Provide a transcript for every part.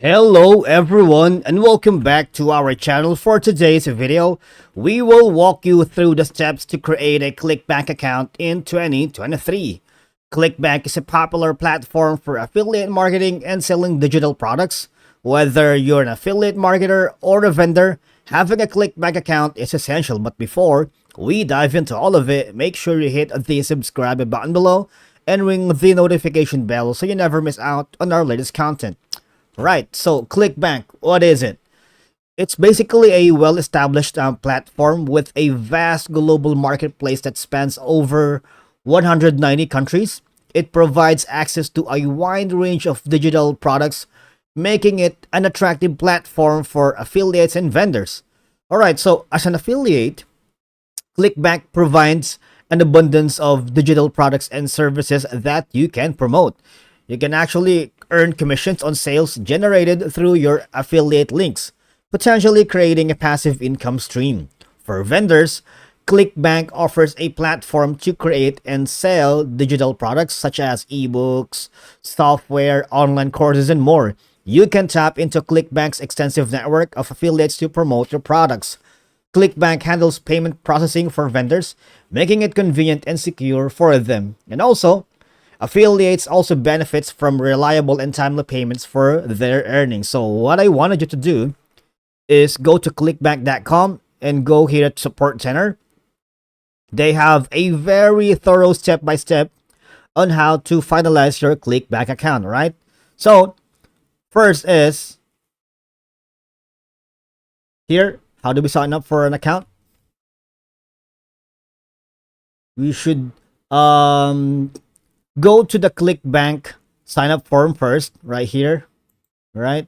Hello everyone and welcome back to our channel. For today's video, we will walk you through the steps to create a Clickbank account in 2023. Clickbank is a popular platform for affiliate marketing and selling digital products. Whether you're an affiliate marketer or a vendor, having a Clickbank account is essential. But before we dive into all of it, make sure you hit the subscribe button below and ring the notification bell so you never miss out on our latest content. Right, so Clickbank, what is it? It's basically a well-established platform with a vast global marketplace that spans over 190 countries. It provides access to a wide range of digital products, making it an attractive platform for affiliates and vendors. Alright, so as an affiliate, Clickbank provides an abundance of digital products and services that you can promote. You can actually earn commissions on sales generated through your affiliate links, potentially creating a passive income stream. For vendors, Clickbank offers a platform to create and sell digital products such as ebooks, software, online courses, and more. You can tap into Clickbank's extensive network of affiliates to promote your products. Clickbank handles payment processing for vendors, making it convenient and secure for them. And also, affiliates also benefits from reliable and timely payments for their earnings. So what I wanted you to do is go to clickbank.com and go here at support center. They have a very thorough step-by-step on how to finalize your Clickbank account, right? So first is here, how do we sign up for an account? We should go to the Clickbank sign up form first, right here, right?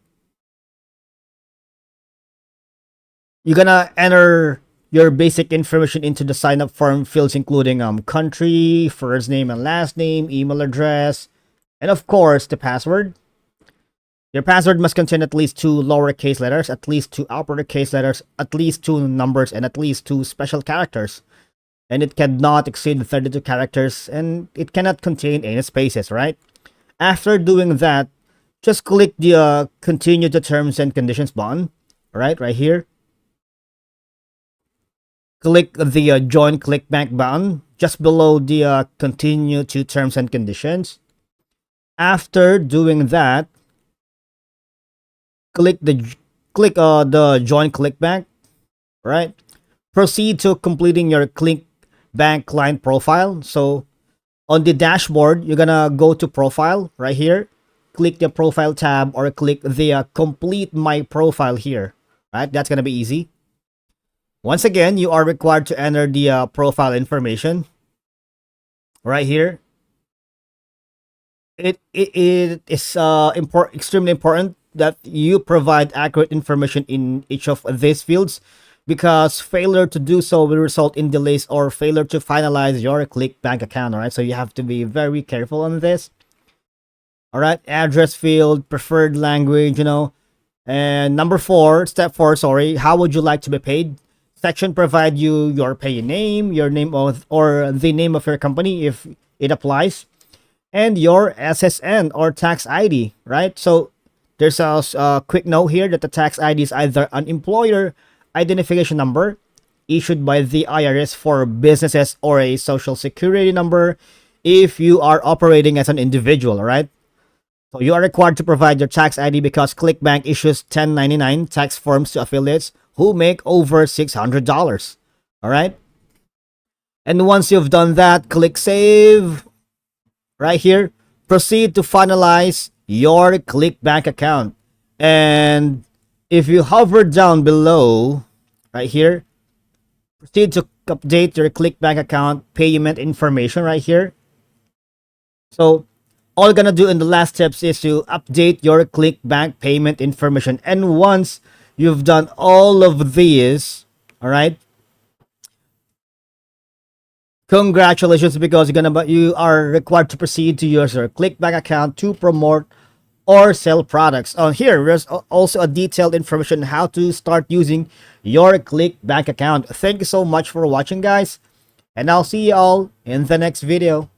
You're gonna enter your basic information into the sign up form fields, including country, first name and last name, email address, and of course the password. Your password must contain at least 2 lowercase letters, at least 2 uppercase letters, at least 2 numbers, and at least 2 special characters. And it cannot exceed 32 characters, and it cannot contain any spaces, right? After doing that, just click the continue the terms and conditions button, right here. Click the join Clickbank button just below the continue to terms and conditions. After doing that, click the join Clickbank, right? Proceed to completing your Clickbank client profile. So on the dashboard, you're gonna go to profile right here, click the profile tab, or click the complete my profile here, right? That's gonna be easy. Once again, you are required to enter the profile information right here. It is extremely important that you provide accurate information in each of these fields, because failure to do so will result in delays or failure to finalize your Clickbank account. All right, so you have to be very careful on this. All right, address field, preferred language, and step 4, sorry, how would you like to be paid? Section provide you your pay name, your name of, or the name of your company if it applies, and your SSN or tax ID, right? So there's a quick note here that the tax ID is either an employer identification number issued by the IRS for businesses, or a social security number if you are operating as an individual, all right? So you are required to provide your tax ID because Clickbank issues 1099 tax forms to affiliates who make over $600, all right? And once you've done that, click save right here. Proceed to finalize your Clickbank account. And if you hover down below right here, proceed to update your Clickbank account payment information right here. So all you're gonna do in the last steps is to update your Clickbank payment information. And once you've done all of these, all right, congratulations, because you are required to proceed to use your Clickbank account to promote or sell products. On here, there's also a detailed information how to start using your Clickbank account. Thank you so much for watching, guys, and I'll see you all in the next video.